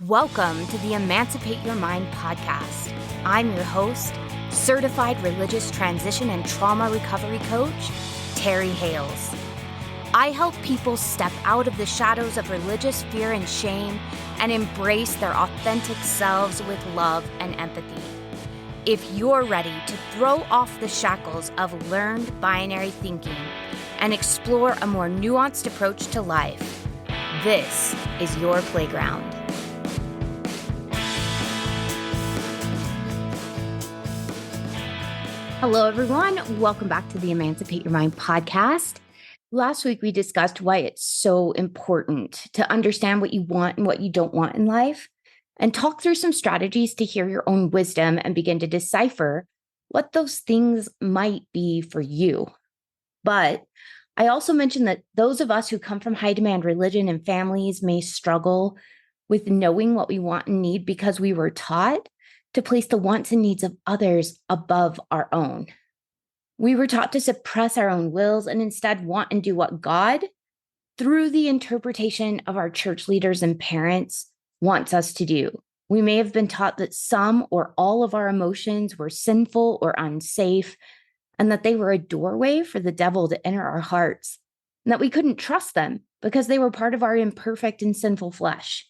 Welcome to the Emancipate Your Mind podcast. I'm your host, certified religious transition and trauma recovery coach, Terry Hales. I help people step out of the shadows of religious fear and shame and embrace their authentic selves with love and empathy. If you're ready to throw off the shackles of learned binary thinking and explore a more nuanced approach to life, this is your playground. Hello, everyone. Welcome back to the Emancipate Your Mind podcast. Last week, we discussed why it's so important to understand what you want and what you don't want in life, and talk through some strategies to hear your own wisdom and begin to decipher what those things might be for you. But I also mentioned that those of us who come from high-demand religion and families may struggle with knowing what we want and need because we were taught to place the wants and needs of others above our own. We were taught to suppress our own wills and instead want and do what God, through the interpretation of our church leaders and parents, wants us to do. We may have been taught that some or all of our emotions were sinful or unsafe, and that they were a doorway for the devil to enter our hearts, and that we couldn't trust them because they were part of our imperfect and sinful flesh.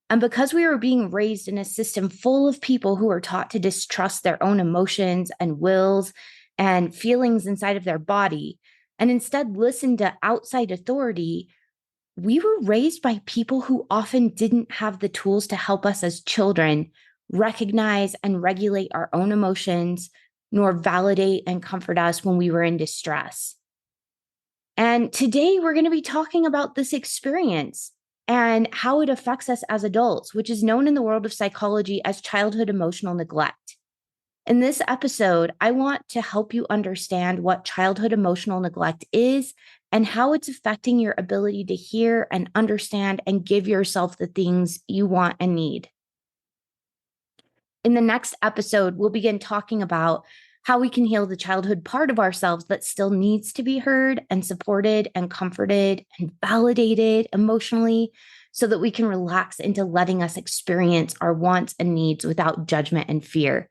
And because we were being raised in a system full of people who were taught to distrust their own emotions and wills and feelings inside of their body, and instead listen to outside authority, we were raised by people who often didn't have the tools to help us as children recognize and regulate our own emotions, nor validate and comfort us when we were in distress. And today we're going to be talking about this experience and how it affects us as adults, which is known in the world of psychology as childhood emotional neglect. In this episode, I want to help you understand what childhood emotional neglect is and how it's affecting your ability to hear and understand and give yourself the things you want and need. In the next episode, we'll begin talking about how we can heal the childhood part of ourselves that still needs to be heard and supported and comforted and validated emotionally so that we can relax into letting us experience our wants and needs without judgment and fear.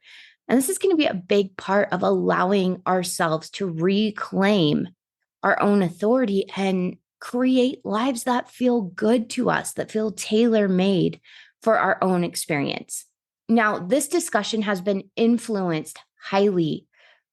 And this is going to be a big part of allowing ourselves to reclaim our own authority and create lives that feel good to us, that feel tailor-made for our own experience. Now, this discussion has been influenced highly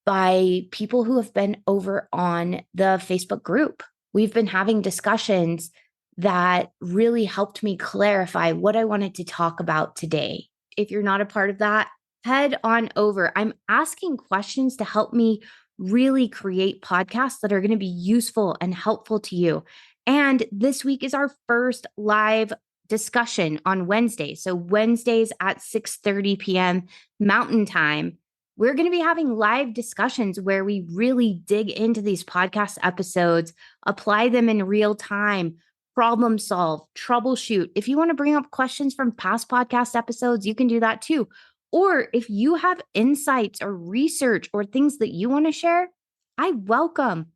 by people who have been over on the Facebook group. We've been having discussions that really helped me clarify what I wanted to talk about today. If you're not a part of that, head on over. I'm asking questions to help me really create podcasts that are going to be useful and helpful to you. And this week is our first live discussion on Wednesday. So Wednesdays at 6:30 p.m. Mountain Time, we're going to be having live discussions where we really dig into these podcast episodes, apply them in real time, problem solve, troubleshoot. If you want to bring up questions from past podcast episodes, you can do that too. Or if you have insights or research or things that you want to share, I welcome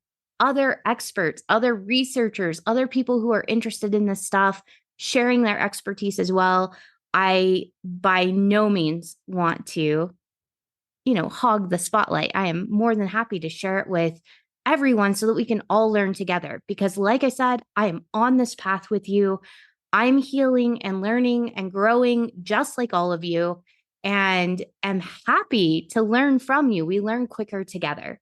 other experts, other researchers, other people who are interested in this stuff, sharing their expertise as well. I by no means want to, hog the spotlight. I am more than happy to share it with everyone so that we can all learn together. Because like I said, I am on this path with you. I'm healing and learning and growing just like all of you, and am happy to learn from you. We learn quicker together.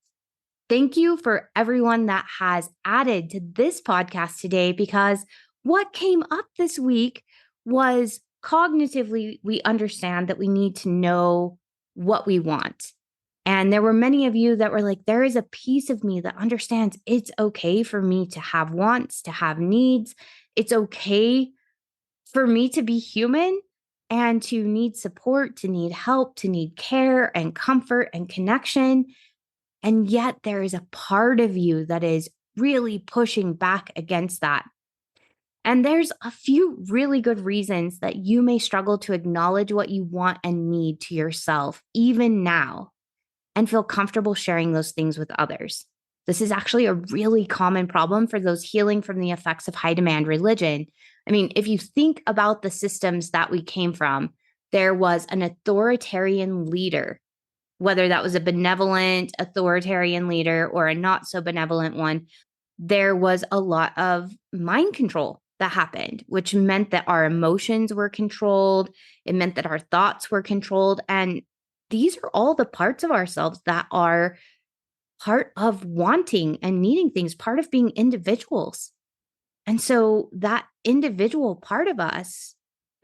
Thank you for everyone that has added to this podcast today, because what came up this week was cognitively, we understand that we need to know what we want. And there were many of you that were like, there is a piece of me that understands it's okay for me to have wants, to have needs. It's okay for me to be human and to need support, to need help, to need care and comfort and connection. And yet there is a part of you that is really pushing back against that. And there's a few really good reasons that you may struggle to acknowledge what you want and need to yourself, even now, and feel comfortable sharing those things with others. This is actually a really common problem for those healing from the effects of high demand religion. I mean, if you think about the systems that we came from, there was an authoritarian leader, whether that was a benevolent authoritarian leader or a not so benevolent one. There was a lot of mind control that happened, which meant that our emotions were controlled. It meant that our thoughts were controlled. And these are all the parts of ourselves that are part of wanting and needing things, part of being individuals. And so that individual part of us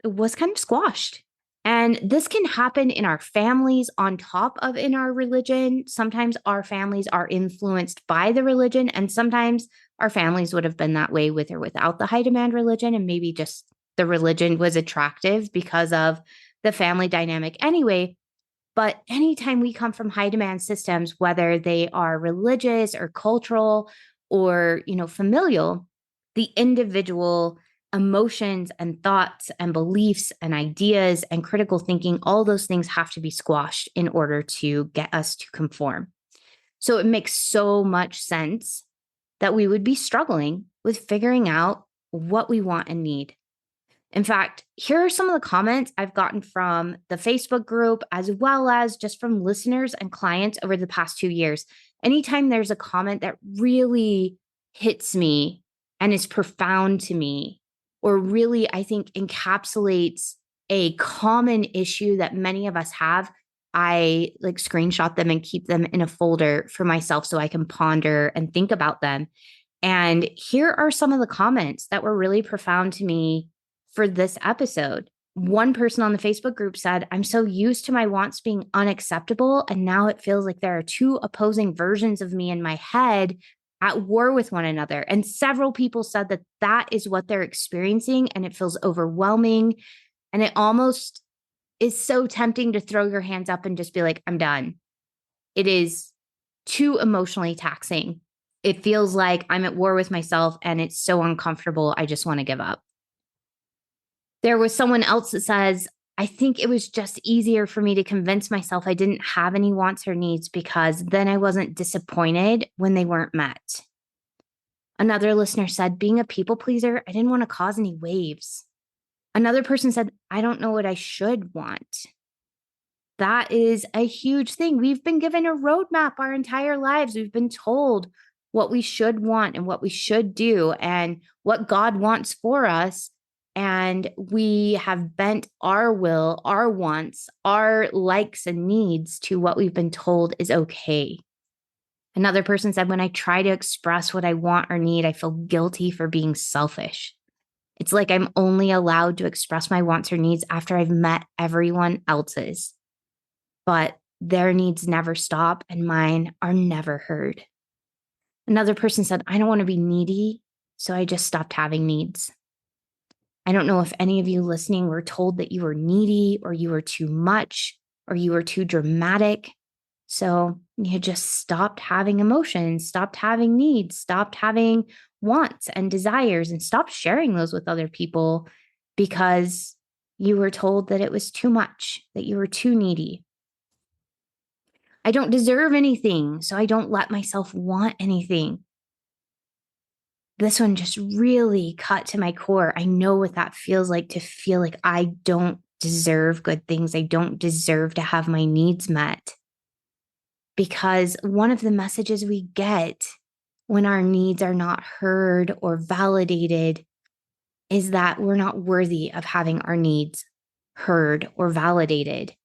was kind of squashed. And this can happen in our families on top of in our religion. Sometimes our families are influenced by the religion, and sometimes our families would have been that way with or without the high demand religion. And maybe just the religion was attractive because of the family dynamic anyway. But anytime we come from high demand systems, whether they are religious or cultural or, familial, the individual emotions and thoughts and beliefs and ideas and critical thinking, all those things have to be squashed in order to get us to conform. So it makes so much sense that we would be struggling with figuring out what we want and need. In fact, here are some of the comments I've gotten from the Facebook group, as well as just from listeners and clients over the past 2 years. Anytime there's a comment that really hits me and is profound to me, or really, I think, encapsulates a common issue that many of us have, I screenshot them and keep them in a folder for myself so I can ponder and think about them. And here are some of the comments that were really profound to me for this episode. One person on the Facebook group said, "I'm so used to my wants being unacceptable, and now it feels like there are two opposing versions of me in my head at war with one another." And several people said that that is what they're experiencing, and it feels overwhelming. And it almost is so tempting to throw your hands up and just be like, "I'm done." It is too emotionally taxing. It feels like I'm at war with myself, and it's so uncomfortable. I just want to give up. There was someone else that says, "I think it was just easier for me to convince myself I didn't have any wants or needs because then I wasn't disappointed when they weren't met." Another listener said, "Being a people pleaser, I didn't want to cause any waves." Another person said, "I don't know what I should want." That is a huge thing. We've been given a roadmap our entire lives. We've been told what we should want and what we should do and what God wants for us. And we have bent our will, our wants, our likes and needs to what we've been told is okay. Another person said, "When I try to express what I want or need, I feel guilty for being selfish. It's like I'm only allowed to express my wants or needs after I've met everyone else's. But their needs never stop and mine are never heard." Another person said, "I don't want to be needy, so I just stopped having needs." I don't know if any of you listening were told that you were needy or you were too much or you were too dramatic. So you just stopped having emotions, stopped having needs, stopped having wants and desires, and stopped sharing those with other people because you were told that it was too much, that you were too needy. I don't deserve anything, so I don't let myself want anything. This one just really cut to my core. I know what that feels like, to feel like I don't deserve good things. I don't deserve to have my needs met. Because one of the messages we get when our needs are not heard or validated is that we're not worthy of having our needs heard or validated.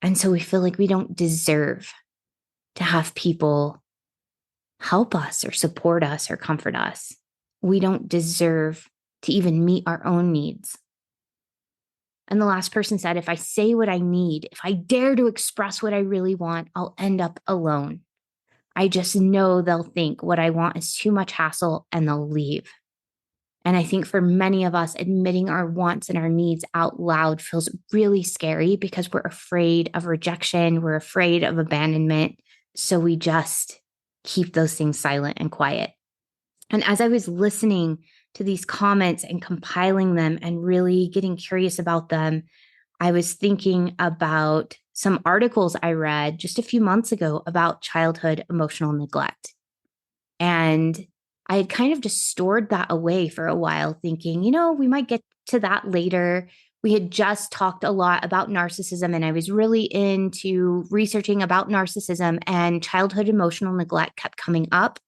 And so we feel like we don't deserve to have people help us or support us or comfort us. We don't deserve to even meet our own needs. And the last person said, "If I say what I need, if I dare to express what I really want, I'll end up alone. I just know they'll think what I want is too much hassle and they'll leave." And I think for many of us, admitting our wants and our needs out loud feels really scary because we're afraid of rejection. We're afraid of abandonment. So we just keep those things silent and quiet. And as I was listening to these comments and compiling them and really getting curious about them, I was thinking about some articles I read just a few months ago about childhood emotional neglect. And I had kind of just stored that away for a while, thinking, we might get to that later. We had just talked a lot about narcissism, and I was really into researching about narcissism, and childhood emotional neglect kept coming up.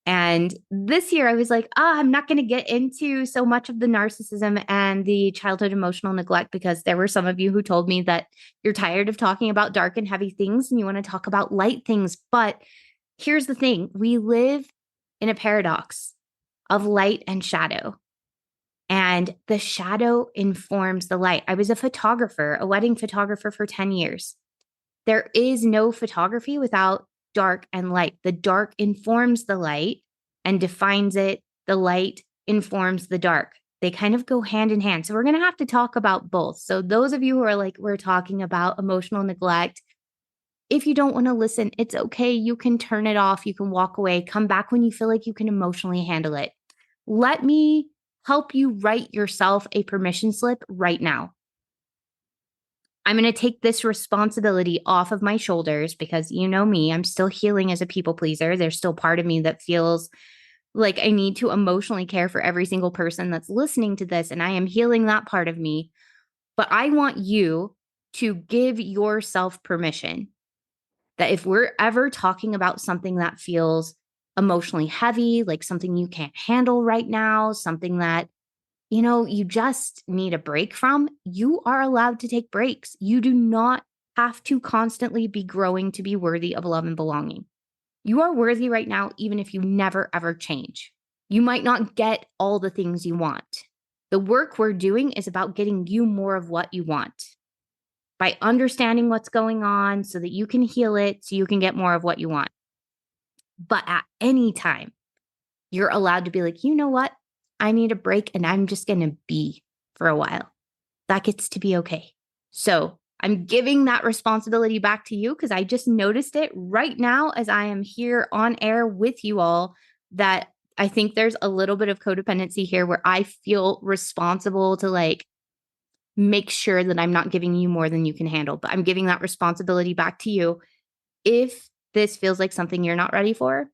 And this year I was like, I'm not going to get into so much of the narcissism and the childhood emotional neglect, because there were some of you who told me that you're tired of talking about dark and heavy things and you want to talk about light things. But here's the thing, we live in a paradox of light and shadow, and the shadow informs the light. I was a photographer, a wedding photographer for 10 years. There is no photography without dark and light. The dark informs the light and defines it. The light informs the dark. They kind of go hand in hand. So we're going to have to talk about both. So those of you who are like, we're talking about emotional neglect, if you don't want to listen, it's okay. You can turn it off. You can walk away. Come back when you feel like you can emotionally handle it. Let me help you write yourself a permission slip right now. I'm going to take this responsibility off of my shoulders, because you know me, I'm still healing as a people pleaser. There's still part of me that feels like I need to emotionally care for every single person that's listening to this, and I am healing that part of me. But I want you to give yourself permission that if we're ever talking about something that feels emotionally heavy, like something you can't handle right now, something that you just need a break from, you are allowed to take breaks. You do not have to constantly be growing to be worthy of love and belonging. You are worthy right now, even if you never, ever change. You might not get all the things you want. The work we're doing is about getting you more of what you want by understanding what's going on so that you can heal it, so you can get more of what you want. But at any time, you're allowed to be like, you know what? I need a break and I'm just going to be for a while. That gets to be okay. So I'm giving that responsibility back to you, because I just noticed it right now as I am here on air with you all, that I think there's a little bit of codependency here where I feel responsible to make sure that I'm not giving you more than you can handle. But I'm giving that responsibility back to you. If this feels like something you're not ready for,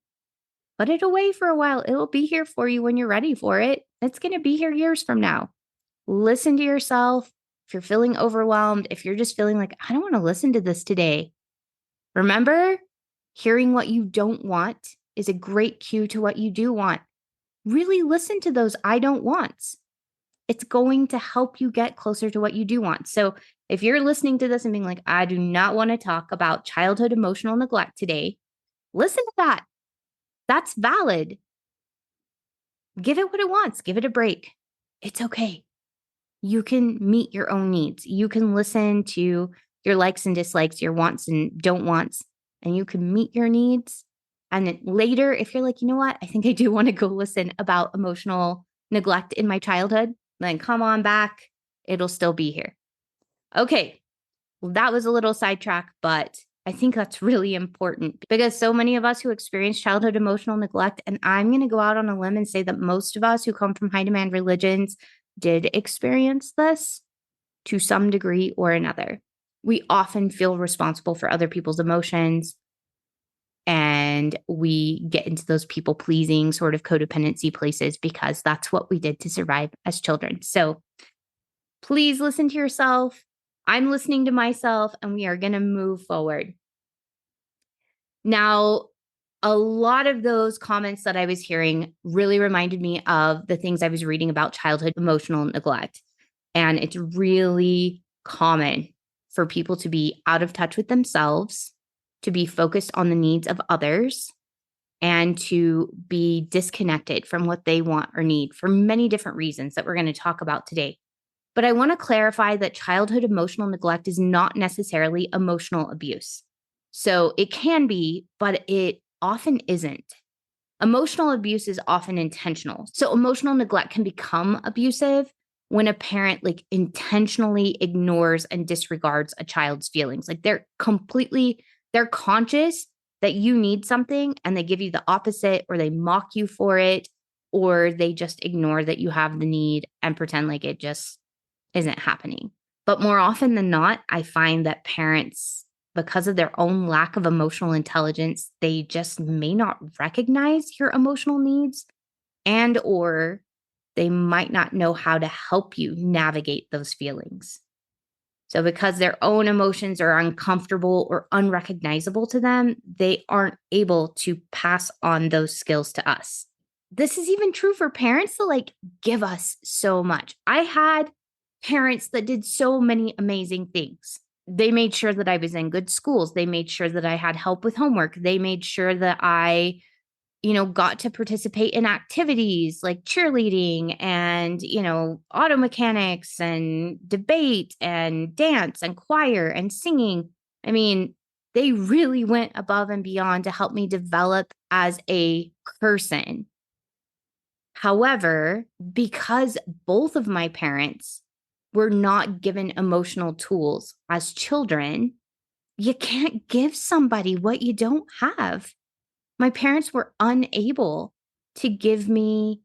put it away for a while. It'll be here for you when you're ready for it. It's going to be here years from now. Listen to yourself. If you're feeling overwhelmed, if you're just feeling like, I don't want to listen to this today, remember, hearing what you don't want is a great cue to what you do want. Really listen to those I don't wants. It's going to help you get closer to what you do want. So if you're listening to this and being like, I do not want to talk about childhood emotional neglect today, listen to that. That's valid. Give it what it wants. Give it a break. It's okay. You can meet your own needs. You can listen to your likes and dislikes, your wants and don't wants, and you can meet your needs. And then later, if you're like, you know what, I think I do want to go listen about emotional neglect in my childhood, then come on back. It'll still be here. Okay. Well, that was a little sidetrack, but I think that's really important, because so many of us who experience childhood emotional neglect, and I'm going to go out on a limb and say that most of us who come from high demand religions did experience this to some degree or another. We often feel responsible for other people's emotions, and we get into those people pleasing sort of codependency places because that's what we did to survive as children. So please listen to yourself. I'm listening to myself, and we are going to move forward. Now, a lot of those comments that I was hearing really reminded me of the things I was reading about childhood emotional neglect. And it's really common for people to be out of touch with themselves, to be focused on the needs of others, and to be disconnected from what they want or need for many different reasons that we're going to talk about today. But I want to clarify that childhood emotional neglect is not necessarily emotional abuse. So it can be, but it often isn't. Emotional abuse is often intentional. So emotional neglect can become abusive when a parent intentionally ignores and disregards a child's feelings. They're conscious that you need something and they give you the opposite, or they mock you for it, or they just ignore that you have the need and pretend like it just isn't happening. But more often than not, I find that parents because of their own lack of emotional intelligence, they just may not recognize your emotional needs, and or they might not know how to help you navigate those feelings. So because their own emotions are uncomfortable or unrecognizable to them, they aren't able to pass on those skills to us. This is even true for parents that give us so much. I had parents that did so many amazing things. They made sure that I was in good schools. They made sure that I had help with homework. They made sure that I got to participate in activities like cheerleading and, auto mechanics and debate and dance and choir and singing. I mean, they really went above and beyond to help me develop as a person. However, because both of my parents were not given emotional tools as children, you can't give somebody what you don't have. My parents were unable to give me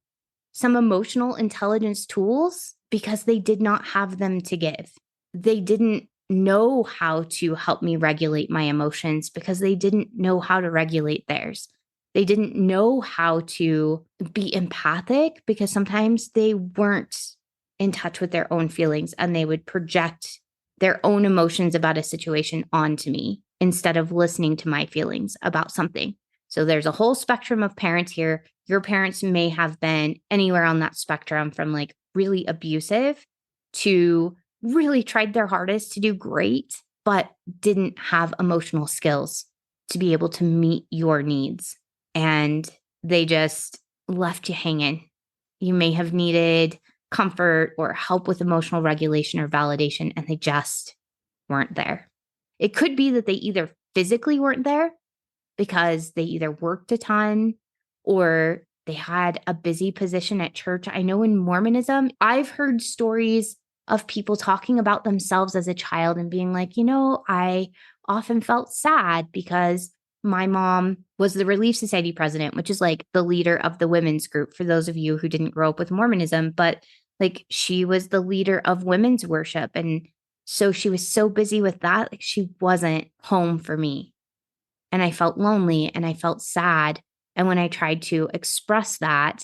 some emotional intelligence tools because they did not have them to give. They didn't know how to help me regulate my emotions because they didn't know how to regulate theirs. They didn't know how to be empathic because sometimes they weren't in touch with their own feelings and they would project their own emotions about a situation onto me instead of listening to my feelings about something. So there's a whole spectrum of parents here. Your parents may have been anywhere on that spectrum from really abusive to really tried their hardest to do great, but didn't have emotional skills to be able to meet your needs. And they just left you hanging. You may have needed comfort or help with emotional regulation or validation, and they just weren't there. It could be that they either physically weren't there because they either worked a ton or they had a busy position at church. I know in Mormonism, I've heard stories of people talking about themselves as a child and being like, I often felt sad because my mom was the Relief Society president, which is the leader of the women's group for those of you who didn't grow up with Mormonism, but she was the leader of women's worship. And so she was so busy with that, she wasn't home for me. And I felt lonely and I felt sad. And when I tried to express that,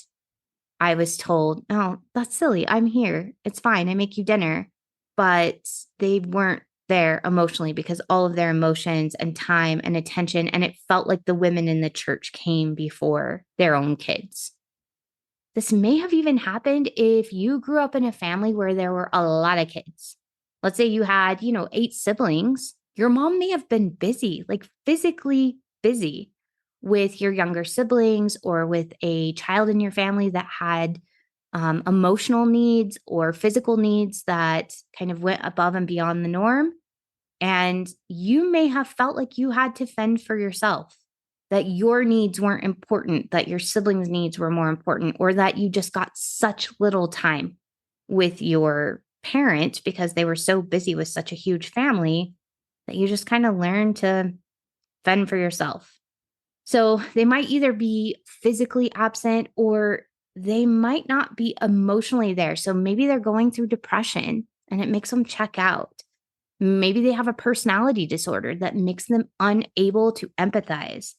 I was told, oh, that's silly. I'm here. It's fine. I make you dinner. But they weren't there emotionally because all of their emotions and time and attention, and it felt like the women in the church came before their own kids. This may have even happened if you grew up in a family where there were a lot of kids. Let's say you had, 8 siblings. Your mom may have been busy, physically busy with your younger siblings or with a child in your family that had emotional needs or physical needs that kind of went above and beyond the norm. And you may have felt like you had to fend for yourself, that your needs weren't important, that your siblings' needs were more important, or that you just got such little time with your parent because they were so busy with such a huge family that you just kind of learned to fend for yourself. So they might either be physically absent or they might not be emotionally there. So maybe they're going through depression and it makes them check out. Maybe they have a personality disorder that makes them unable to empathize.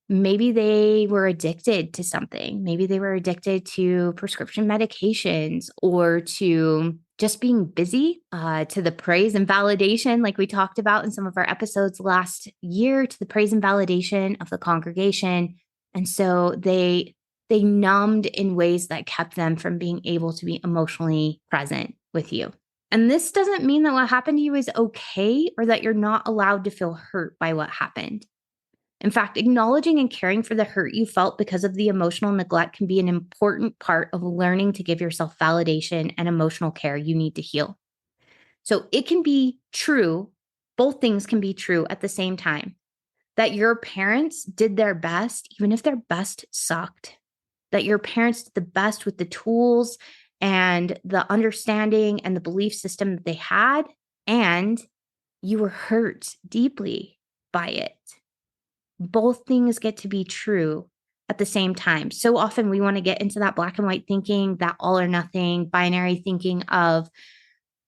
Maybe they were addicted to something. Maybe they were addicted to prescription medications or to just being busy, to the praise and validation, like we talked about in some of our episodes last year, to the praise and validation of the congregation. And so they numbed in ways that kept them from being able to be emotionally present with you. And this doesn't mean that what happened to you is okay or that you're not allowed to feel hurt by what happened. In fact, acknowledging and caring for the hurt you felt because of the emotional neglect can be an important part of learning to give yourself validation and emotional care you need to heal. So it can be true, both things can be true at the same time, that your parents did their best, even if their best sucked, that your parents did the best with the tools and the understanding and the belief system that they had, and you were hurt deeply by it. Both things get to be true at the same time. So often we want to get into that black and white thinking, that all or nothing binary thinking of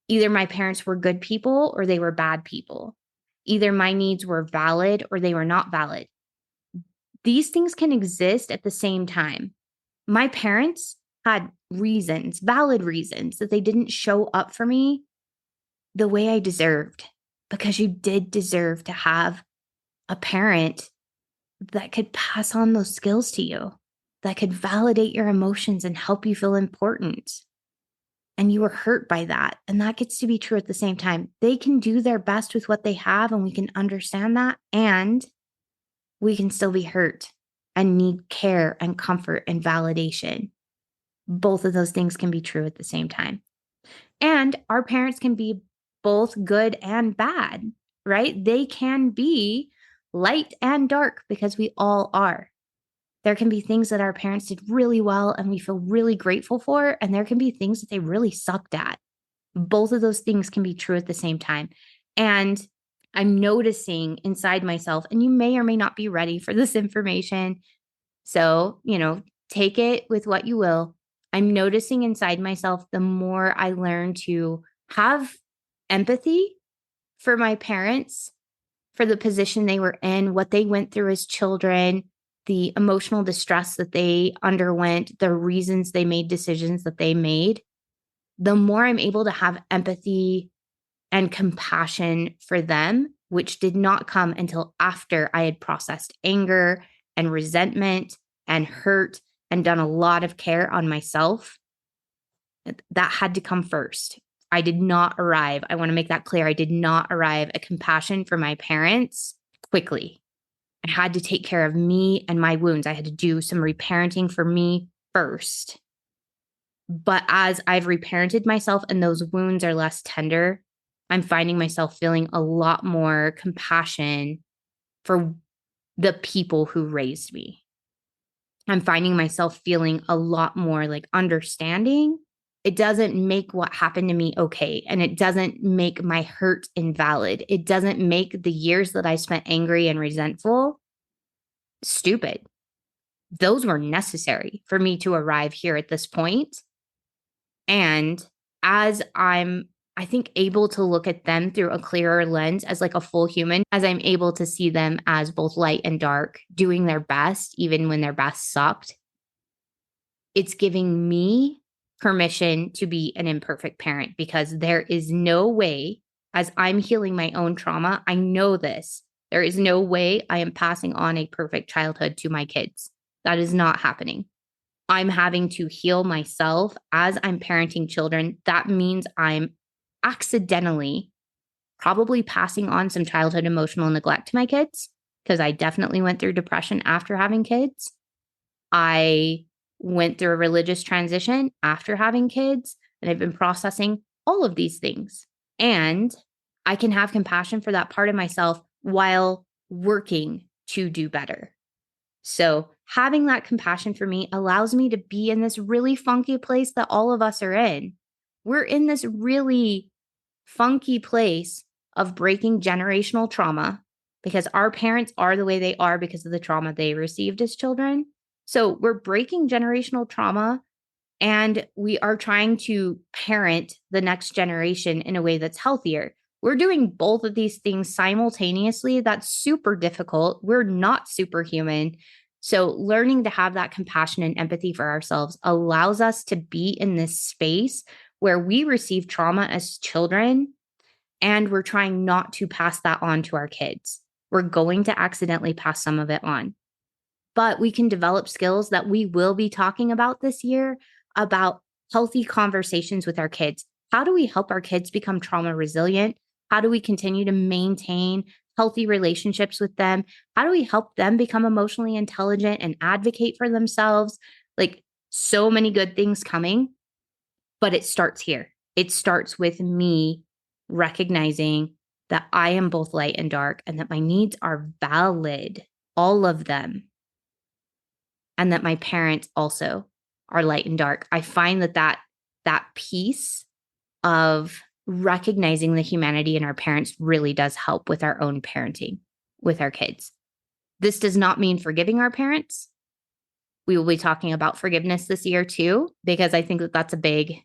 either my parents were good people or they were bad people. Either my needs were valid or they were not valid. These things can exist at the same time. My parents had reasons, valid reasons, that they didn't show up for me the way I deserved, because you did deserve to have a parent that could pass on those skills to you, that could validate your emotions and help you feel important. And you were hurt by that. And that gets to be true at the same time. They can do their best with what they have, and we can understand that. And we can still be hurt and need care and comfort and validation. Both of those things can be true at the same time. And our parents can be both good and bad, right? They can be light and dark, because we all are. There can be things that our parents did really well and we feel really grateful for, and there can be things that they really sucked at. Both of those things can be true at the same time. And I'm noticing inside myself, and you may or may not be ready for this information, so, take it with what you will. I'm noticing inside myself, the more I learn to have empathy for my parents, for the position they were in, what they went through as children, the emotional distress that they underwent, the reasons they made decisions that they made, the more I'm able to have empathy and compassion for them, which did not come until after I had processed anger and resentment and hurt and done a lot of care on myself. That had to come first. I did not arrive. I want to make that clear. I did not arrive at compassion for my parents quickly. I had to take care of me and my wounds. I had to do some reparenting for me first. But as I've reparented myself and those wounds are less tender, I'm finding myself feeling a lot more compassion for the people who raised me. I'm finding myself feeling a lot more like understanding. It doesn't make what happened to me okay. And it doesn't make my hurt invalid. It doesn't make the years that I spent angry and resentful stupid. Those were necessary for me to arrive here at this point. And as I think, able to look at them through a clearer lens as like a full human, as I'm able to see them as both light and dark, doing their best, even when their best sucked, it's giving me permission to be an imperfect parent, because there is no way, as I'm healing my own trauma, I know this, there is no way I am passing on a perfect childhood to my kids. That is not happening. I'm having to heal myself as I'm parenting children. That means I'm accidentally probably passing on some childhood emotional neglect to my kids, because I definitely went through depression after having kids. I went through a religious transition after having kids, and I've been processing all of these things. And I can have compassion for that part of myself while working to do better. So having that compassion for me allows me to be in this really funky place that all of us are in. We're in this really funky place of breaking generational trauma, because our parents are the way they are because of the trauma they received as children. So we're breaking generational trauma, and we are trying to parent the next generation in a way that's healthier. We're doing both of these things simultaneously. That's super difficult. We're not superhuman. So learning to have that compassion and empathy for ourselves allows us to be in this space where we receive trauma as children, and we're trying not to pass that on to our kids. We're going to accidentally pass some of it on. But we can develop skills that we will be talking about this year, about healthy conversations with our kids. How do we help our kids become trauma resilient? How do we continue to maintain healthy relationships with them? How do we help them become emotionally intelligent and advocate for themselves? Like, so many good things coming, but it starts here. It starts with me recognizing that I am both light and dark, and that my needs are valid, all of them. And that my parents also are light and dark. I find that piece of recognizing the humanity in our parents really does help with our own parenting with our kids. This does not mean forgiving our parents. We will be talking about forgiveness this year too, because I think that that's a big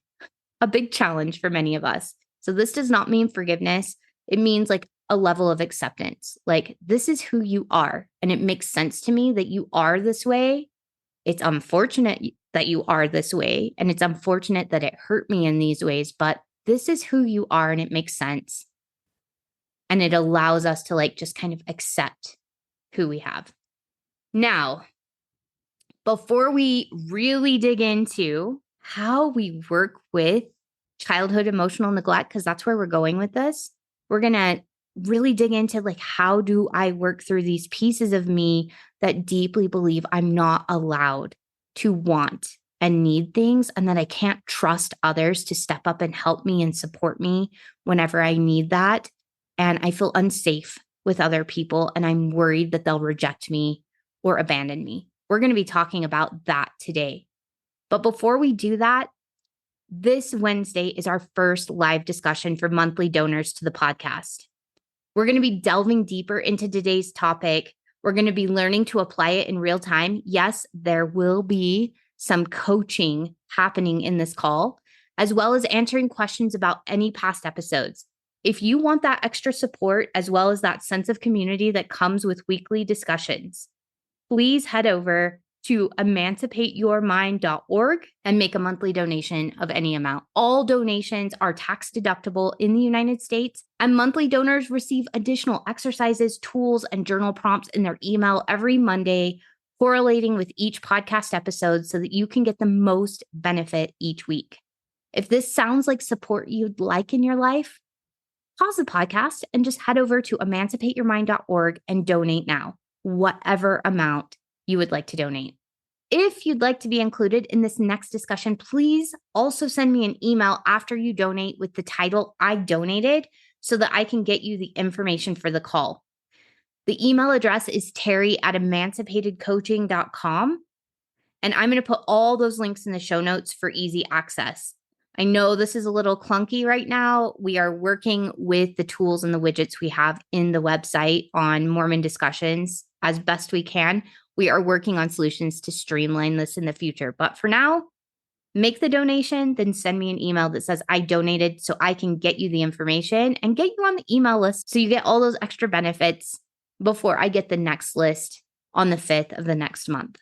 challenge for many of us. So this does not mean forgiveness. It means like a level of acceptance. Like, this is who you are. And it makes sense to me that you are this way. It's unfortunate that you are this way. And it's unfortunate that it hurt me in these ways, but this is who you are and it makes sense. And it allows us to like just kind of accept who we have. Now, before we really dig into how we work with childhood emotional neglect, because that's where we're going with this, we're going to really dig into like, how do I work through these pieces of me that deeply believe I'm not allowed to want and need things, and that I can't trust others to step up and help me and support me whenever I need that. And I feel unsafe with other people, and I'm worried that they'll reject me or abandon me. We're going to be talking about that today. But before we do that, this Wednesday is our first live discussion for monthly donors to the podcast. We're going to be delving deeper into today's topic. We're going to be learning to apply it in real time. Yes, there will be some coaching happening in this call, as well as answering questions about any past episodes. If you want that extra support, as well as that sense of community that comes with weekly discussions, please head over to emancipateyourmind.org and make a monthly donation of any amount. All donations are tax deductible in the United States, and monthly donors receive additional exercises, tools, and journal prompts in their email every Monday, correlating with each podcast episode so that you can get the most benefit each week. If this sounds like support you'd like in your life, pause the podcast and just head over to emancipateyourmind.org and donate now, whatever amount you would like to donate. If you'd like to be included in this next discussion, please also send me an email after you donate with the title "I donated" so that I can get you the information for the call. The email address is terry@emancipatedcoaching.com, and I'm going to put all those links in the show notes for easy access. I know this is a little clunky right now. We are working with the tools and the widgets we have in the website on Mormon discussions as best we can. We are working on solutions to streamline this in the future. But for now, make the donation, then send me an email that says "I donated" so I can get you the information and get you on the email list so you get all those extra benefits before I get the next list on the 5th of the next month.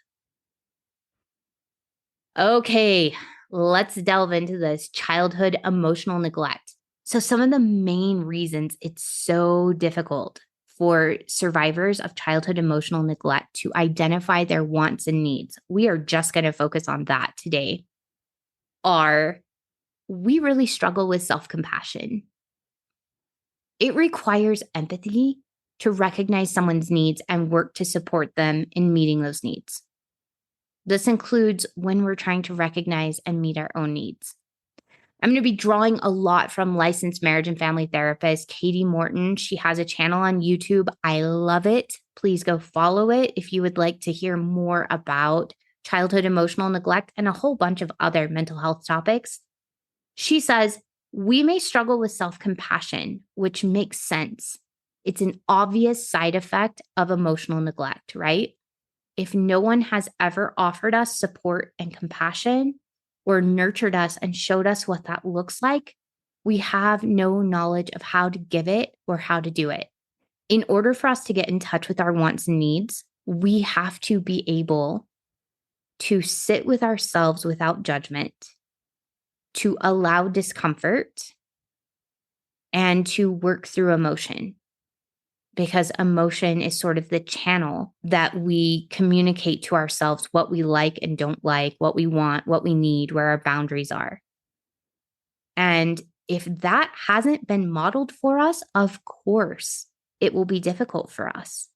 Okay, let's delve into this childhood emotional neglect. So some of the main reasons it's so difficult for survivors of childhood emotional neglect to identify their wants and needs, we are just going to focus on that today, are we really struggle with self-compassion. It requires empathy to recognize someone's needs and work to support them in meeting those needs. This includes when we're trying to recognize and meet our own needs. I'm going to be drawing a lot from licensed marriage and family therapist Katie Morton. She has a channel on YouTube. I love it. Please go follow it if you would like to hear more about childhood emotional neglect and a whole bunch of other mental health topics. She says, we may struggle with self-compassion, which makes sense. It's an obvious side effect of emotional neglect, right? If no one has ever offered us support and compassion, or nurtured us and showed us what that looks like, we have no knowledge of how to give it or how to do it. In order for us to get in touch with our wants and needs, we have to be able to sit with ourselves without judgment, to allow discomfort, and to work through emotion. Because emotion is sort of the channel that we communicate to ourselves what we like and don't like, what we want, what we need, where our boundaries are. And if that hasn't been modeled for us, of course, it will be difficult for us.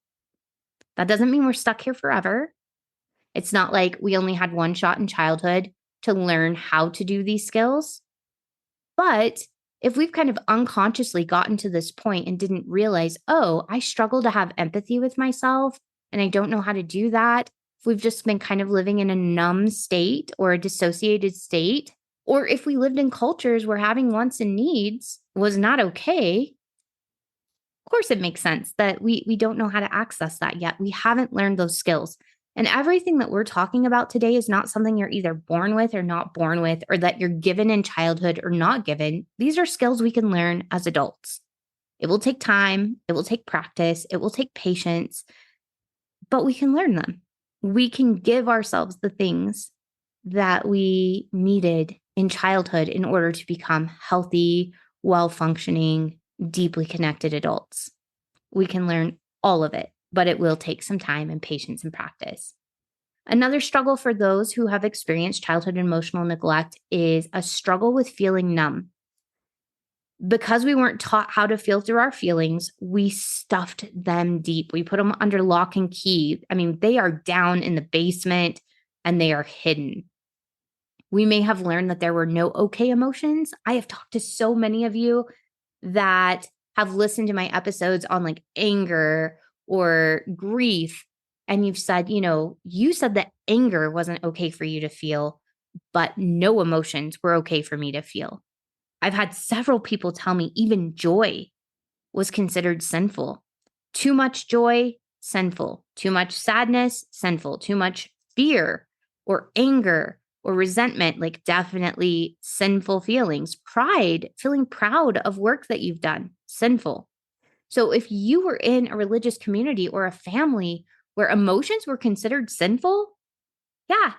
That doesn't mean we're stuck here forever. It's not like we only had one shot in childhood to learn how to do these skills. But if we've kind of unconsciously gotten to this point and didn't realize, oh, I struggle to have empathy with myself and I don't know how to do that, if we've just been kind of living in a numb state or a dissociated state, or if we lived in cultures where having wants and needs was not okay, of course it makes sense that we don't know how to access that yet. We haven't learned those skills. And everything that we're talking about today is not something you're either born with or not born with, or that you're given in childhood or not given. These are skills we can learn as adults. It will take time. It will take practice. It will take patience, but we can learn them. We can give ourselves the things that we needed in childhood in order to become healthy, well-functioning, deeply connected adults. We can learn all of it, but it will take some time and patience and practice. Another struggle for those who have experienced childhood emotional neglect is a struggle with feeling numb. Because we weren't taught how to feel through our feelings, we stuffed them deep. We put them under lock and key. I mean, they are down in the basement and they are hidden. We may have learned that there were no okay emotions. I have talked to so many of you that have listened to my episodes on like anger or grief. And you've said, you said that anger wasn't okay for you to feel, but no emotions were okay for me to feel. I've had several people tell me even joy was considered sinful. Too much joy, sinful. Too much sadness, sinful. Too much fear or anger or resentment, like definitely sinful feelings. Pride, feeling proud of work that you've done, sinful. So if you were in a religious community or a family where emotions were considered sinful, yeah,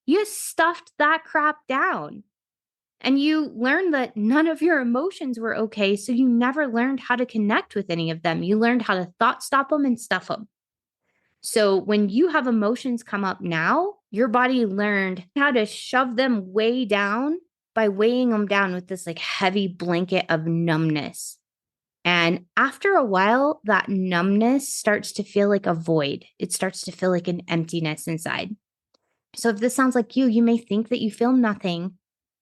you stuffed that crap down. And you learned that none of your emotions were okay. So you never learned how to connect with any of them. You learned how to thought stop them and stuff them. So when you have emotions come up now, your body learned how to shove them way down by weighing them down with this like heavy blanket of numbness. And after a while, that numbness starts to feel like a void. It starts to feel like an emptiness inside. So if this sounds like you may think that you feel nothing,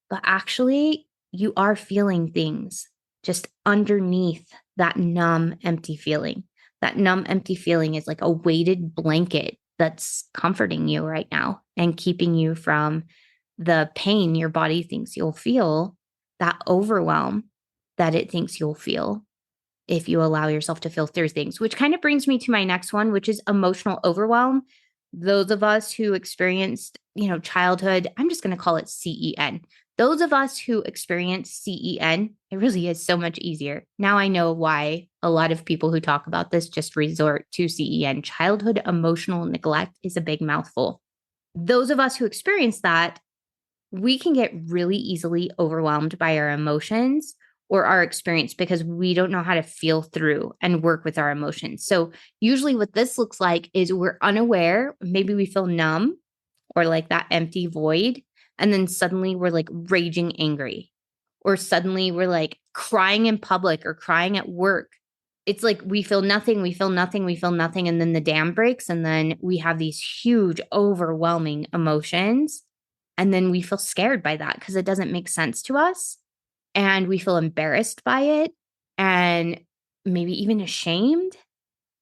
but actually you are feeling things just underneath that numb, empty feeling. That numb, empty feeling is like a weighted blanket that's comforting you right now and keeping you from the pain your body thinks you'll feel, that overwhelm that it thinks you'll feel if you allow yourself to feel through things, which kind of brings me to my next one, which is emotional overwhelm. Those of us who experienced, childhood, I'm just going to call it CEN. Those of us who experience CEN, it really is so much easier. Now I know why a lot of people who talk about this just resort to CEN. Childhood emotional neglect is a big mouthful. Those of us who experience that, we can get really easily overwhelmed by our emotions or our experience because we don't know how to feel through and work with our emotions. So usually what this looks like is we're unaware, maybe we feel numb or like that empty void. And then suddenly we're like raging angry, or suddenly we're like crying in public or crying at work. It's like we feel nothing, we feel nothing, we feel nothing. And then the dam breaks. And then we have these huge, overwhelming emotions. And then we feel scared by that because it doesn't make sense to us. And we feel embarrassed by it and maybe even ashamed.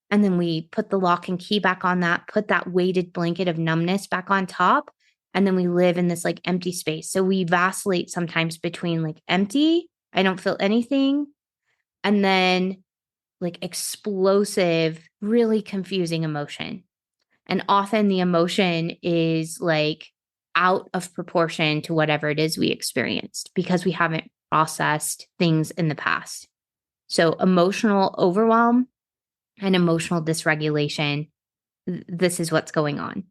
And then we put the lock and key back on that, put that weighted blanket of numbness back on top. And then we live in this like empty space. So we vacillate sometimes between like empty, I don't feel anything, and then like explosive, really confusing emotion. And often the emotion is like out of proportion to whatever it is we experienced because we haven't processed things in the past. So emotional overwhelm and emotional dysregulation, this is what's going on.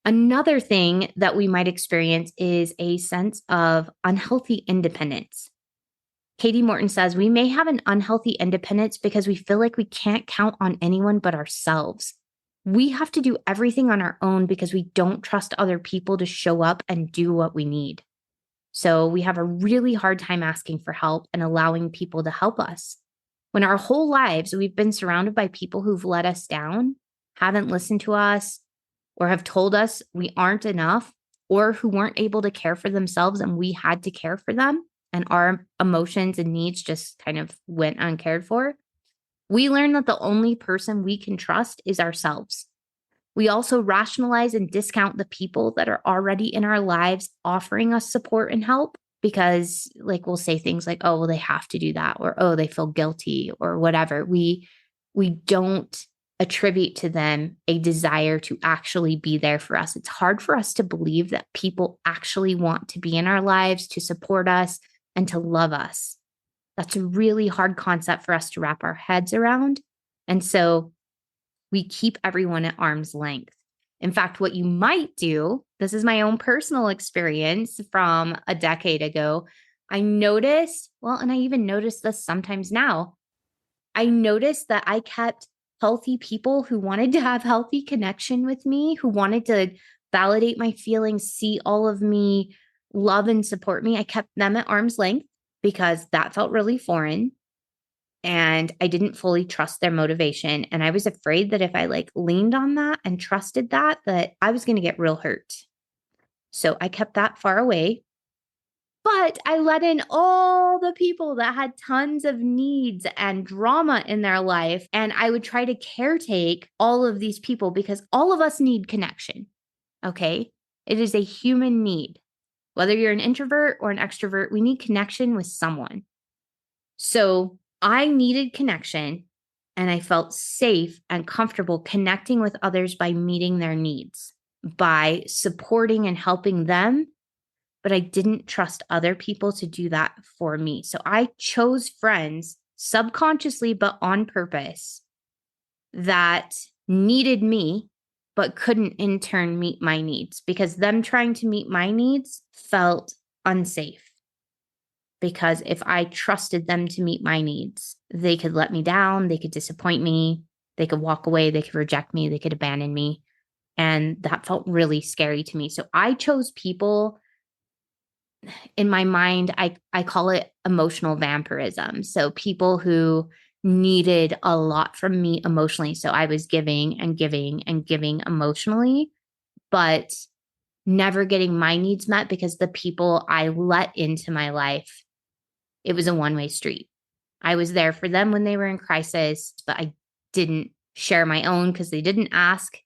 Another thing that we might experience is a sense of unhealthy independence. Katie Morton says, we may have an unhealthy independence because we feel like we can't count on anyone but ourselves. We have to do everything on our own because we don't trust other people to show up and do what we need. So we have a really hard time asking for help and allowing people to help us. When our whole lives we've been surrounded by people who've let us down, haven't listened to us, or have told us we aren't enough, or who weren't able to care for themselves and we had to care for them, and our emotions and needs just kind of went uncared for, we learned that the only person we can trust is ourselves. We also rationalize and discount the people that are already in our lives offering us support and help because like we'll say things like, oh, well, they have to do that, or oh, they feel guilty or whatever. We don't attribute to them a desire to actually be there for us. It's hard for us to believe that people actually want to be in our lives, to support us, and to love us. That's a really hard concept for us to wrap our heads around. And so we keep everyone at arm's length. In fact, what you might do, this is my own personal experience from a decade ago. I noticed, well, and I even notice this sometimes now. I noticed that I kept healthy people who wanted to have healthy connection with me, who wanted to validate my feelings, see all of me, love and support me. I kept them at arm's length because that felt really foreign. And I didn't fully trust their motivation. And I was afraid that if I leaned on that and trusted that I was going to get real hurt. So I kept that far away. But I let in all the people that had tons of needs and drama in their life. And I would try to caretake all of these people because all of us need connection. Okay. It is a human need. Whether you're an introvert or an extrovert, we need connection with someone. So I needed connection, and I felt safe and comfortable connecting with others by meeting their needs, by supporting and helping them. But I didn't trust other people to do that for me. So I chose friends subconsciously, but on purpose, that needed me, but couldn't in turn meet my needs because them trying to meet my needs felt unsafe. Because if I trusted them to meet my needs, they could let me down, they could disappoint me, they could walk away, they could reject me, they could abandon me. And that felt really scary to me. So I chose people. In my mind, I call it emotional vampirism. So people who needed a lot from me emotionally. So I was giving and giving and giving emotionally, but never getting my needs met because the people I let into my life, it was a one-way street. I was there for them when they were in crisis, but I didn't share my own because they didn't ask.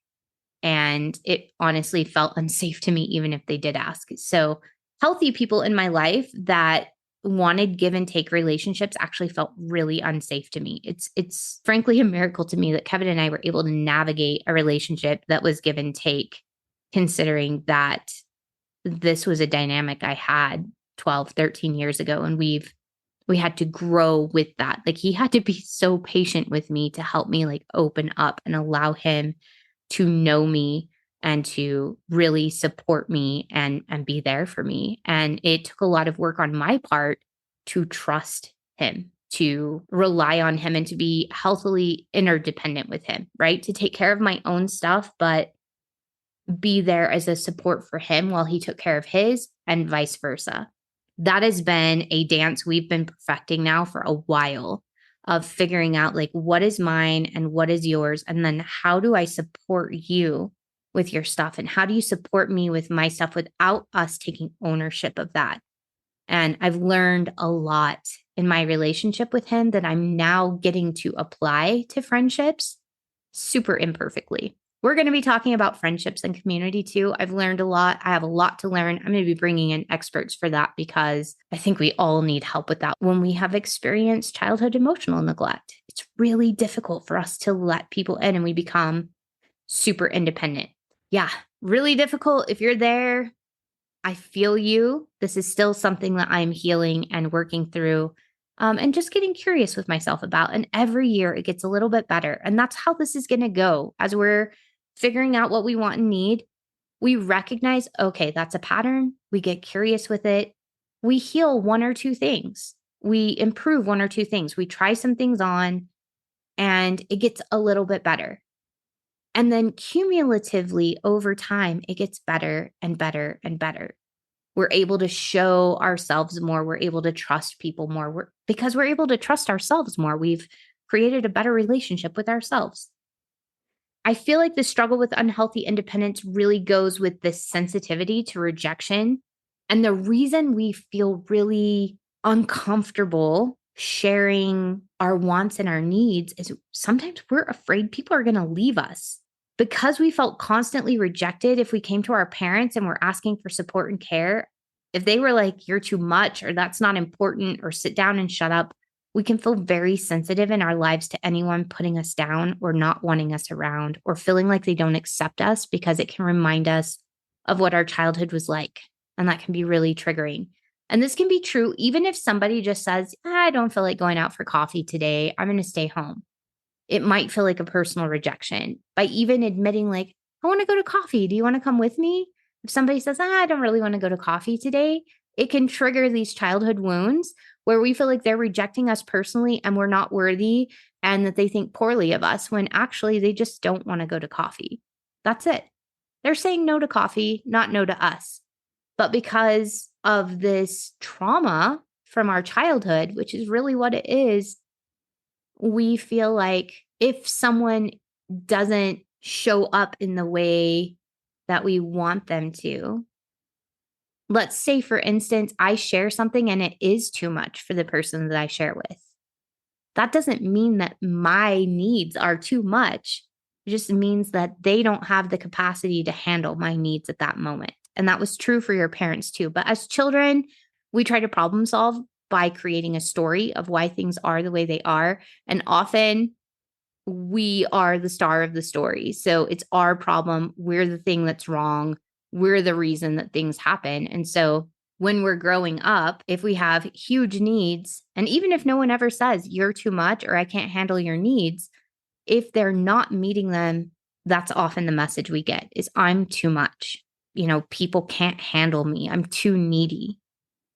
And it honestly felt unsafe to me, even if they did ask. So healthy people in my life that wanted give and take relationships actually felt really unsafe to me. It's frankly a miracle to me that Kevin and I were able to navigate a relationship that was give and take, considering that this was a dynamic I had 12, 13 years ago. And we had to grow with that. He had to be so patient with me to help me open up and allow him to know me and to really support me and be there for me. And it took a lot of work on my part to trust him, to rely on him, and to be healthily interdependent with him, right? To take care of my own stuff, but be there as a support for him while he took care of his, and vice versa. That has been a dance we've been perfecting now for a while, of figuring out what is mine and what is yours. And then how do I support you with your stuff? And how do you support me with my stuff without us taking ownership of that? And I've learned a lot in my relationship with him that I'm now getting to apply to friendships super imperfectly. We're going to be talking about friendships and community too. I've learned a lot. I have a lot to learn. I'm going to be bringing in experts for that because I think we all need help with that. When we have experienced childhood emotional neglect, it's really difficult for us to let people in and we become super independent. Yeah, really difficult. If you're there, I feel you. This is still something that I'm healing and working through. And just getting curious with myself about. And every year it gets a little bit better. And that's how this is going to go. As we're figuring out what we want and need, we recognize, okay, that's a pattern. We get curious with it. We heal one or two things. We improve one or two things. We try some things on and it gets a little bit better. And then cumulatively over time, it gets better and better and better. We're able to show ourselves more. We're able to trust people more. Because we're able to trust ourselves more. We've created a better relationship with ourselves. I feel like the struggle with unhealthy independence really goes with this sensitivity to rejection. And the reason we feel really uncomfortable sharing our wants and our needs is sometimes we're afraid people are going to leave us. Because we felt constantly rejected if we came to our parents and were asking for support and care, if they were like, you're too much, or that's not important, or sit down and shut up, we can feel very sensitive in our lives to anyone putting us down or not wanting us around or feeling like they don't accept us because it can remind us of what our childhood was like. And that can be really triggering. And this can be true even if somebody just says, I don't feel like going out for coffee today. I'm going to stay home. It might feel like a personal rejection by even admitting, like, I want to go to coffee. Do you want to come with me? If somebody says, I don't really want to go to coffee today, it can trigger these childhood wounds where we feel like they're rejecting us personally and we're not worthy and that they think poorly of us when actually they just don't want to go to coffee. That's it. They're saying no to coffee, not no to us. But because of this trauma from our childhood, which is really what it is, we feel like if someone doesn't show up in the way that we want them to, let's say, for instance, I share something and it is too much for the person that I share with. That doesn't mean that my needs are too much. It just means that they don't have the capacity to handle my needs at that moment. And that was true for your parents too. But as children, we try to problem solve by creating a story of why things are the way they are. And often we are the star of the story. So it's our problem. We're the thing that's wrong. We're the reason that things happen. And so when we're growing up, if we have huge needs, and even if no one ever says you're too much or I can't handle your needs, if they're not meeting them, that's often the message we get is I'm too much. People can't handle me. I'm too needy.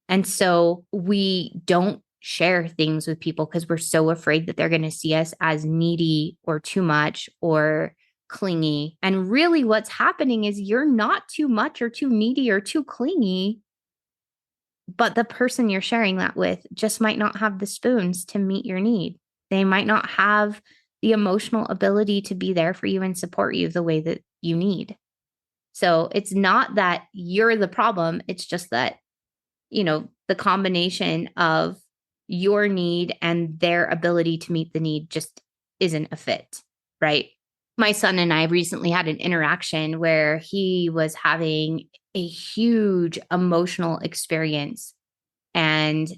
And so we don't share things with people because we're so afraid that they're going to see us as needy or too much or clingy. And really what's happening is you're not too much or too needy or too clingy, but the person you're sharing that with just might not have the spoons to meet your need. They might not have the emotional ability to be there for you and support you the way that you need. So it's not that you're the problem. It's just that, the combination of your need and their ability to meet the need just isn't a fit, right? My son and I recently had an interaction where he was having a huge emotional experience. And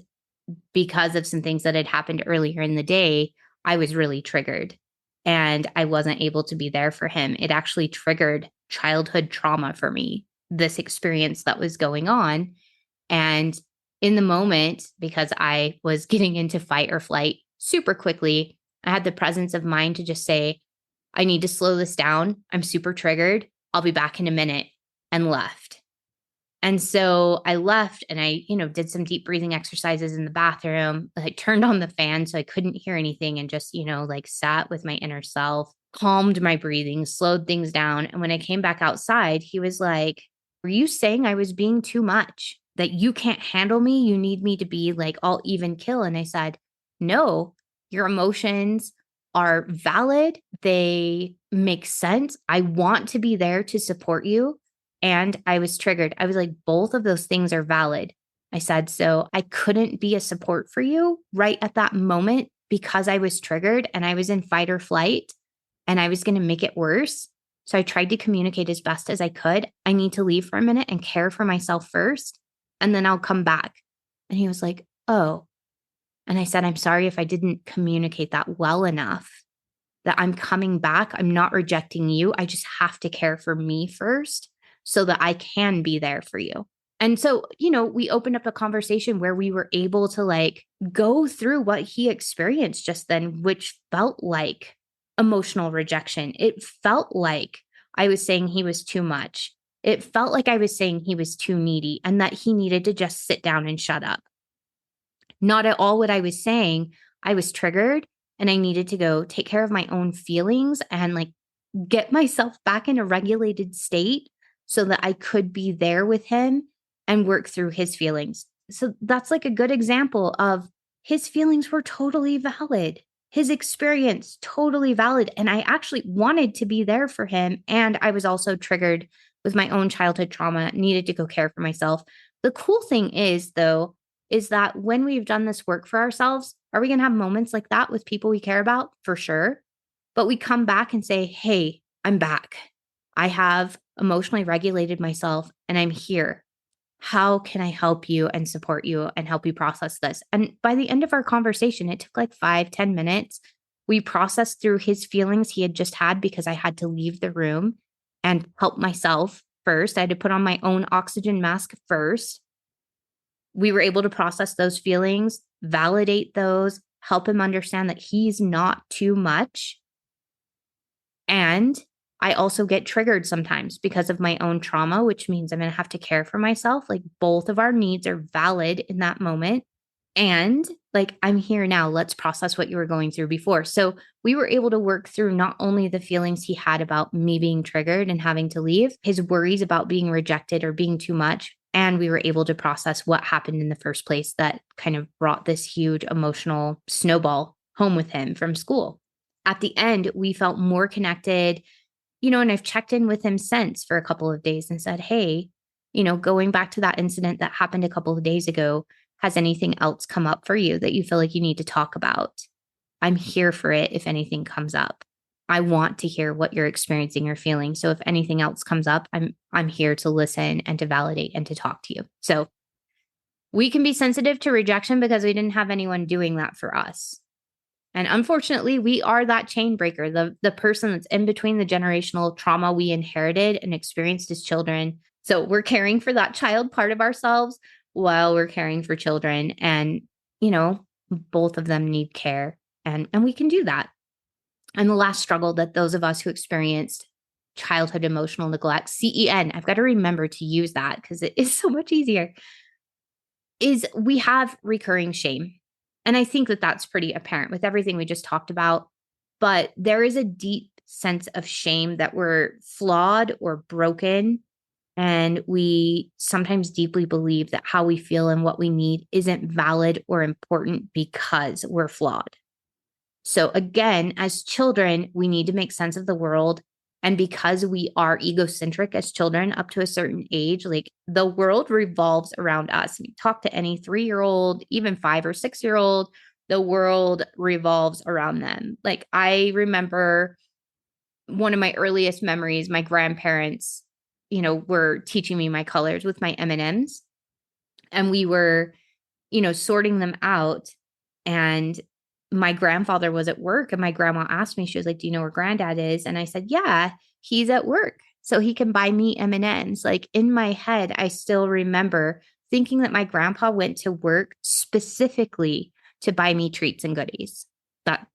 because of some things that had happened earlier in the day, I was really triggered and I wasn't able to be there for him. It actually triggered childhood trauma for me, this experience that was going on. And in the moment, because I was getting into fight or flight super quickly, I had the presence of mind to just say, I need to slow this down. I'm super triggered. I'll be back in a minute, and left. And so I left and I, did some deep breathing exercises in the bathroom. I turned on the fan so I couldn't hear anything and just, sat with my inner self, calmed my breathing, slowed things down. And when I came back outside, he was like, were you saying I was being too much? That you can't handle me? You need me to be like all even kill? And I said, no, your emotions are valid. They make sense. I want to be there to support you. And I was triggered. I was like, both of those things are valid. I said, so I couldn't be a support for you right at that moment because I was triggered and I was in fight or flight and I was going to make it worse. So I tried to communicate as best as I could. I need to leave for a minute and care for myself first, and then I'll come back. And he was like, oh. And I said, I'm sorry if I didn't communicate that well enough, that I'm coming back. I'm not rejecting you. I just have to care for me first so that I can be there for you. And so, we opened up a conversation where we were able to go through what he experienced just then, which felt like emotional rejection. It felt like I was saying he was too much. It felt like I was saying he was too needy and that he needed to just sit down and shut up. Not at all what I was saying. I was triggered and I needed to go take care of my own feelings and get myself back in a regulated state so that I could be there with him and work through his feelings. So that's a good example of his feelings were totally valid. His experience totally valid. And I actually wanted to be there for him. And I was also triggered with my own childhood trauma, needed to go care for myself. The cool thing is, though, is that when we've done this work for ourselves, are we going to have moments like that with people we care about? For sure. But we come back and say, hey, I'm back. I have emotionally regulated myself and I'm here. How can I help you and support you and help you process this? And by the end of our conversation, it took 5-10 minutes. We processed through his feelings he had just had because I had to leave the room and help myself first. I had to put on my own oxygen mask first. we were able to process those feelings, validate those, help him understand that he's not too much. And I also get triggered sometimes because of my own trauma, which means I'm going to have to care for myself. Like both of our needs are valid in that moment. And like, I'm here now. Let's process what you were going through before. So we were able to work through not only the feelings he had about me being triggered and having to leave, his worries about being rejected or being too much. And we were able to process what happened in the first place that kind of brought this huge emotional snowball home with him from school. At the end, we felt more connected, and I've checked in with him since for a couple of days and said, hey, going back to that incident that happened a couple of days ago, has anything else come up for you that you feel like you need to talk about? I'm here for it if anything comes up. I want to hear what you're experiencing or feeling. So if anything else comes up, I'm here to listen and to validate and to talk to you. So we can be sensitive to rejection because we didn't have anyone doing that for us. And unfortunately, we are that chain breaker, the person that's in between the generational trauma we inherited and experienced as children. So we're caring for that child part of ourselves while we're caring for children. And, both of them need care. And we can do that. And the last struggle that those of us who experienced childhood emotional neglect, CEN, I've got to remember to use that because it is so much easier, is we have recurring shame. And I think that that's pretty apparent with everything we just talked about. But there is a deep sense of shame that we're flawed or broken. And we sometimes deeply believe that how we feel and what we need isn't valid or important because we're flawed. So again, as children, we need to make sense of the world. And because we are egocentric as children up to a certain age, like the world revolves around us. You talk to any 3-year-old, even 5 or 6-year-old, the world revolves around them. Like I remember one of my earliest memories, my grandparents, were teaching me my colors with my M&Ms. And we were, sorting them out. And my grandfather was at work and my grandma asked me, she was like, do you know where granddad is? And I said, yeah, he's at work. So he can buy me M&Ms. Like in my head, I still remember thinking that my grandpa went to work specifically to buy me treats and goodies.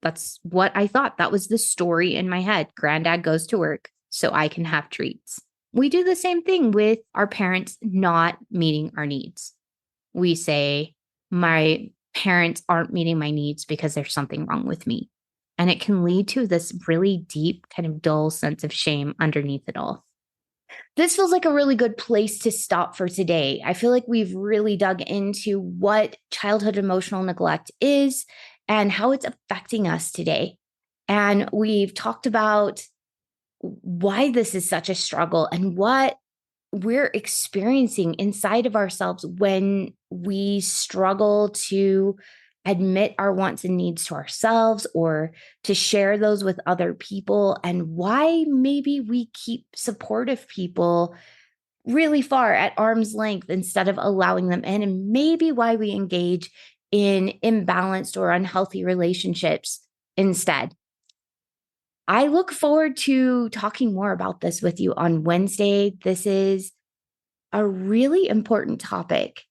That's what I thought. That was the story in my head. Granddad goes to work so I can have treats. We do the same thing with our parents not meeting our needs. We say, my parents aren't meeting my needs because there's something wrong with me. And it can lead to this really deep, kind of dull sense of shame underneath it all. This feels like a really good place to stop for today. I feel like we've really dug into what childhood emotional neglect is and how it's affecting us today. And we've talked about why this is such a struggle and what we're experiencing inside of ourselves when we struggle to admit our wants and needs to ourselves or to share those with other people, and why maybe we keep supportive people really far at arm's length instead of allowing them in, and maybe why we engage in imbalanced or unhealthy relationships instead. I look forward to talking more about this with you on Wednesday. This is a really important topic,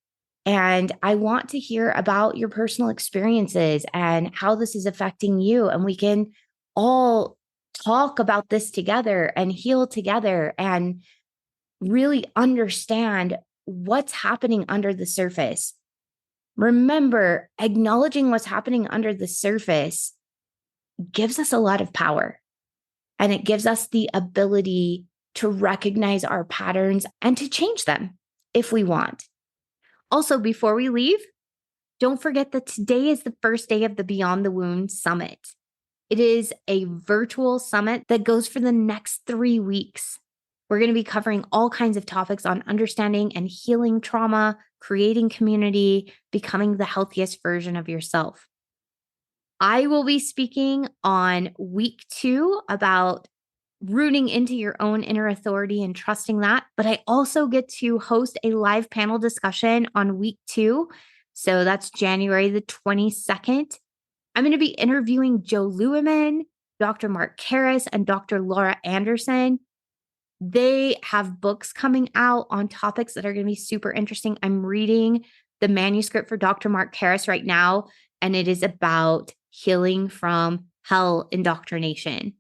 and I want to hear about your personal experiences and how this is affecting you. And we can all talk about this together and heal together and really understand what's happening under the surface. Remember, acknowledging what's happening under the surface gives us a lot of power. And it gives us the ability to recognize our patterns and to change them if we want. Also, before we leave, don't forget that today is the first day of the Beyond the Wound Summit. It is a virtual summit that goes for the next 3 weeks. We're going to be covering all kinds of topics on understanding and healing trauma, creating community, becoming the healthiest version of yourself. I will be speaking on week 2 about rooting into your own inner authority and trusting that. But I also get to host a live panel discussion on week 2. So that's January the 22nd. I'm going to be interviewing Joe Lewman, Dr. Mark Karras, and Dr. Laura Anderson. They have books coming out on topics that are going to be super interesting. I'm reading the manuscript for Dr. Mark Harris right now, and it is about healing from hell indoctrination,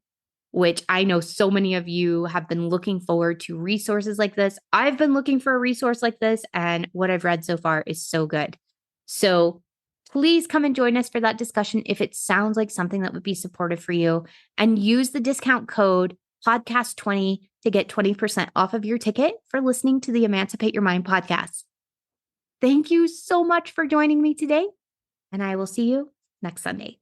which I know so many of you have been looking forward to resources like this. I've been looking for a resource like this, and what I've read so far is so good. So please come and join us for that discussion if it sounds like something that would be supportive for you, and use the discount code podcast20 to get 20% off of your ticket for listening to the Emancipate Your Mind podcast. Thank you so much for joining me today, and I will see you next Sunday.